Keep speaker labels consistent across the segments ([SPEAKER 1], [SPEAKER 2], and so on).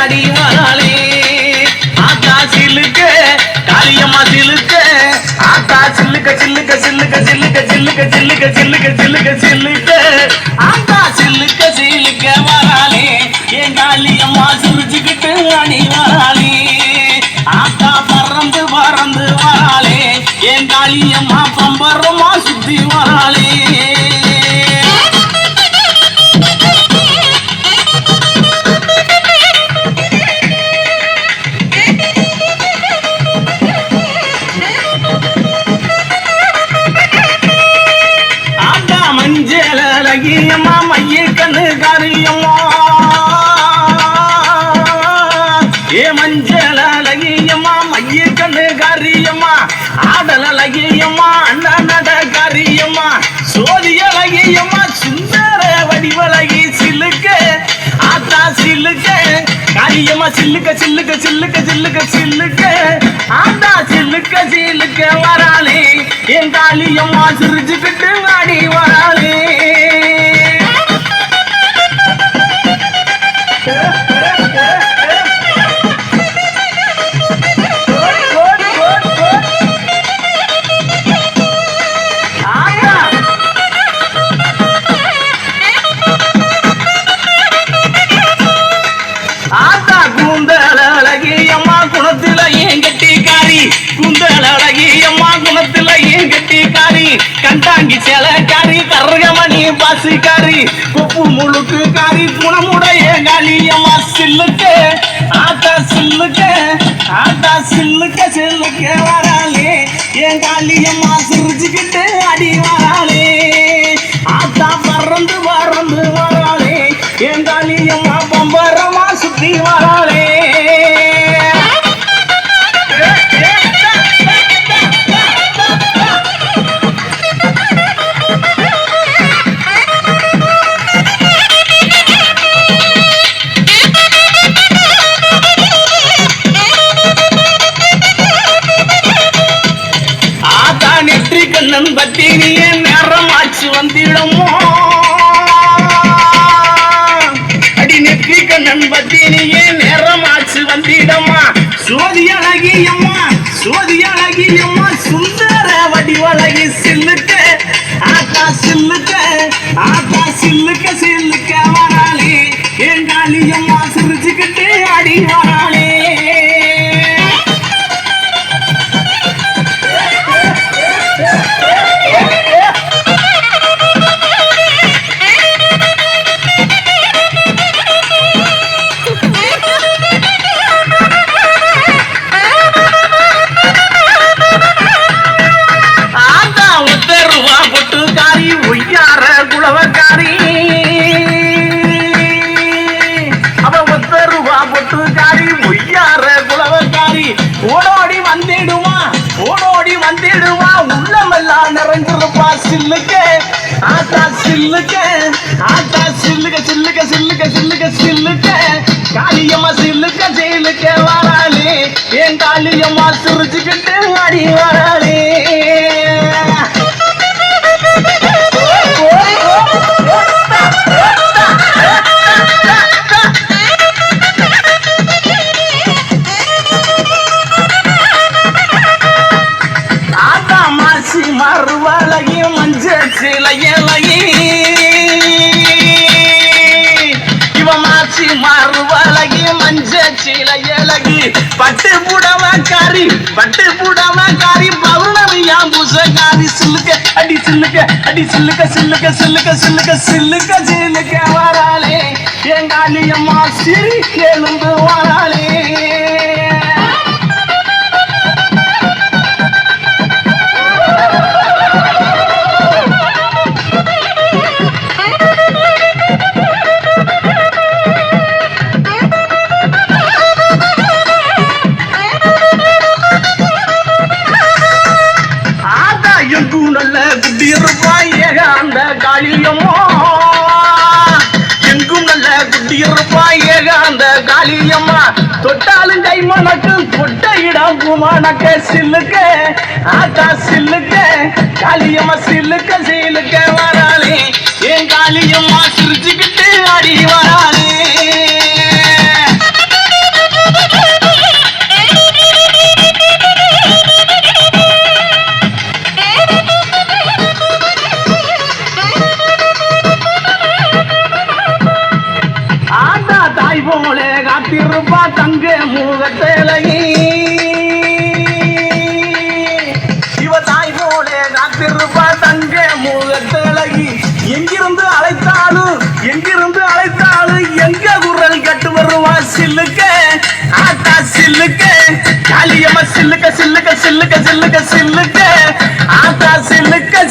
[SPEAKER 1] ஆடி வராளே ஆத்தா சில்லுக்க காளியம்மா சில்லுக்க ஆத்தா சில்லுக்க சில்லுக்க சில்லுக்க சில்லுக்க சில்லுக்க சில்லுக்க சில்லுக்க சில்லுக்க சில்லுக்க ஆத்தா சில்லுக்க சில்லுக்க வராளே என் காளியம்மா சிரிச்சுக்கிட்டு ஆடி வராளே ஆத்தா பறந்து பறந்து வராளே என் காளியம்மா பம்பரமா சுத்தி வராளே அழகியம்மா மைய கண்ணு காரியம்மா ஏ மஞ்சள் அழகியம்மா மைய கண்ணு காரியம்மா ஆடல் அழகியம்மா அண்ணா நட காரியம்மா சோதி அழகியம்மா சுந்தர வடிவழகி சில்லுக்க ஆத்தா சில்லுக்க காரியம்மா சில்லுக்க சில்லுக்க சில்லுக்க சில்லுக்க சில்லுக்க ஆத்தா சில்லுக்க சில்லுக்க வராளே என் காளியம்மா சிரிச்சுக்கிட்டு ஆடி வராளே கண்டாங்கி சேலக்காரி கரகமணி பாசிக்காரி கொப்பு முழுக்கு காரி குணமுடைய காளியம்மா சில்லுக்க ஆத்தா சில்லுக்க ஆத்தா சில்லுக்க சில்லுக்க வராளே என் காளியம்மா சிரிச்சுக்கிட்டு அடி வராளே ஆத்தா பறந்து பறந்து வராளே என் காளியம்மா பம்பரமா சுத்தி வராளே பத்தினியே நேரமாச்சு வந்திடமோ அடி நெற்றி கண்ணன் பத்தினியே நேரமாச்சு வந்திடமா சோதி அழகியம்மா சோதி அழகியம்மா சுந்தர வடிவழகி சில்லுக்க ஆத்தா சில்லுக்க ஆத்தா சில்லுக்க சில்லுக்க வராளே என் காளியம்மா சிரிச்சுக்கிட்டு அடி வராளே ஓடோடி வந்திடுவா உள்ளமெல்லாம் நிறைஞ்சிருப்பா சில்லுக்க ஆத்தா சில்லுக்க ஆத்தா சில்லுக்க சில்லுக்க சில்லுக்க சில்லுக்க சில்லுக்க காளியம்மா சில்லுக்க சில்லுக்க வராளே என் காளியம்மா சிரிச்சுக்கிட்டு அடி வராளே மறுவழகி மஞ்சள் சிலையழகி இவ மாசி மறுவழகி மஞ்சள் சிலையழகி பட்டு புடவக்காரி பௌர்ணமியாம் பூசக்காரி சில்லுக்க அடி சில்லுக்க அடி சில்லுக்க சில்லுக்க சில்லுக்க சில்லுக்க சில்லுக்க சில்லுக்க வராளே என் காளியம்மா சிரி எழுந்து வராளே அந்த காளியம்மா எங்கும் நல்ல குட்டியிருப்பாய் அந்த காளியம்மா தொட்டாலும் கை மணக்கு தொட்ட இடம் பூமணக்க சில்லுக்க ஆத்தா சில்லுக்க காளியம்மா சில்லுக்க சில்லுக்க வராளே என் காளியம்மா சிரிச்சுக்கிட்டு அடி வராளே காத்திருப்பா தங்க முகத்தலகி இவ தாய் போல காத்திருப்பா தங்க முகத்தலகி எங்கிருந்து அழைத்தாலும் எங்க குரல் கட்டு வருவா சில்லுக்க ஆத்தா சில்லுக்க காளியம்மா சில்லுக்க ஆத்தா சில்லுக்க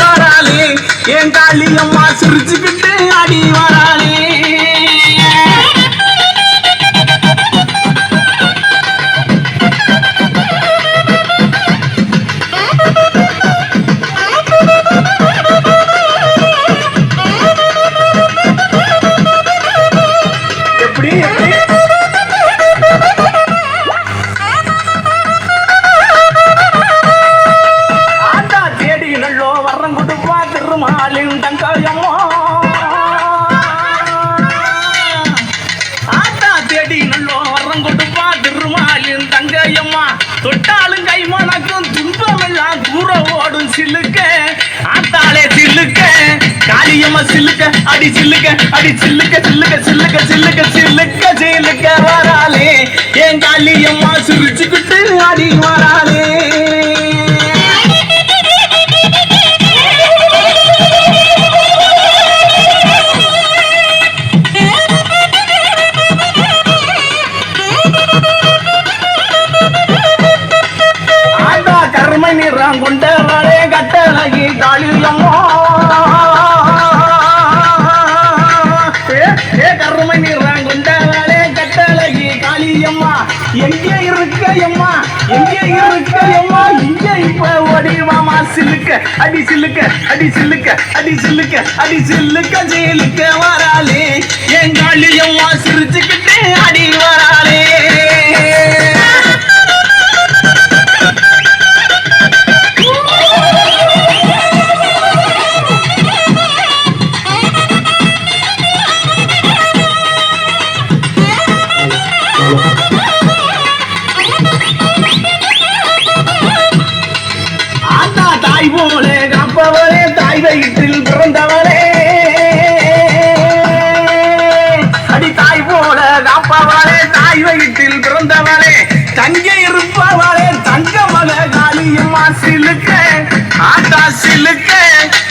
[SPEAKER 1] வராளே என் காளியம்மா சிரிச்சுக்கிட்டு அடி வராளே தொட்டாலும் கைமணக்கும் துன்பமெல்லாம் தூர ஓடும் சில்லுக்க ஆத்தாளே சில்லுக்க காளியம்மா சில்லுக்க அடி சில்லுக்க வராளே என் காளியம்மா சிரிச்சுக்கிட்டு அடி வராளே கொண்டவளே கட்டழகி காளியம்மா கருமை நிறம் கொண்டவளே கட்டழகி காளியம்மா எங்கே இருக்கையம்மா இங்கே இப்ப ஓடிவாமா சில்லுக்க அடி சில்லுக்க ஜெயிலுக்க வராளே என் காளியம்மா சிரிச்சுக்கிட்டு அடி வராளே தாய் போல காப்பவரே தாய் வயிற்றில் பிறந்தவரே அடி தாய் போல காப்பவரே தாய் வயிற்றில் பிறந்தவரே தங்கை இருப்பவரே தங்க மக காளியம்மா சிலுக்க ஆத்தா சிலுக்க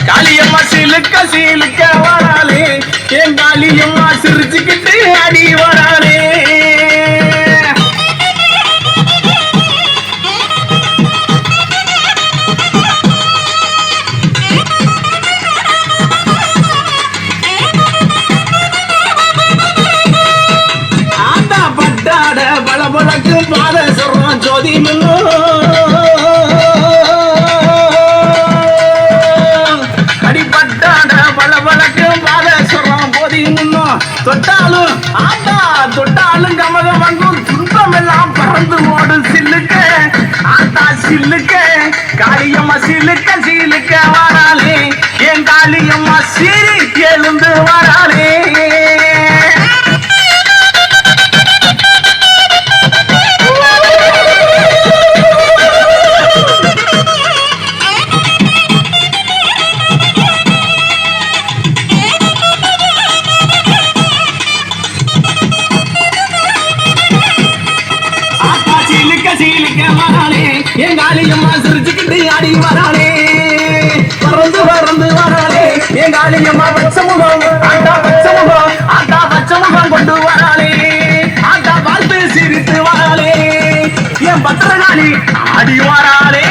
[SPEAKER 1] காளியம்மா சிலுக்க வராளே என் காளியம்மா சிரிச்சுக்கிட்டு அடி வராளே பாத சொல்றான் ஜோதி அடிப்பட்டாட பளபளக்கும் பாத சொல்றான் போதி முன்னும் தொட்டாலும் கமக வந்தும் துன்பம் எல்லாம் பறந்து ஓடும் சில்லுக்க ஆத்தா சில்லுக்க காளியம்மா சிலுக்க வராளே என் காளியம்மா சீரி எழுந்து வராளே என் காளியம்மா சிரிச்சுக்கிட்டு ஆடி வராளே பறந்து வராளே என் காளியம்மா பச்சை முகம் கொண்டு வராளே ஆட்டா பார்த்து சிரித்து வராளே என் பத்திரகாளி ஆடி வராளே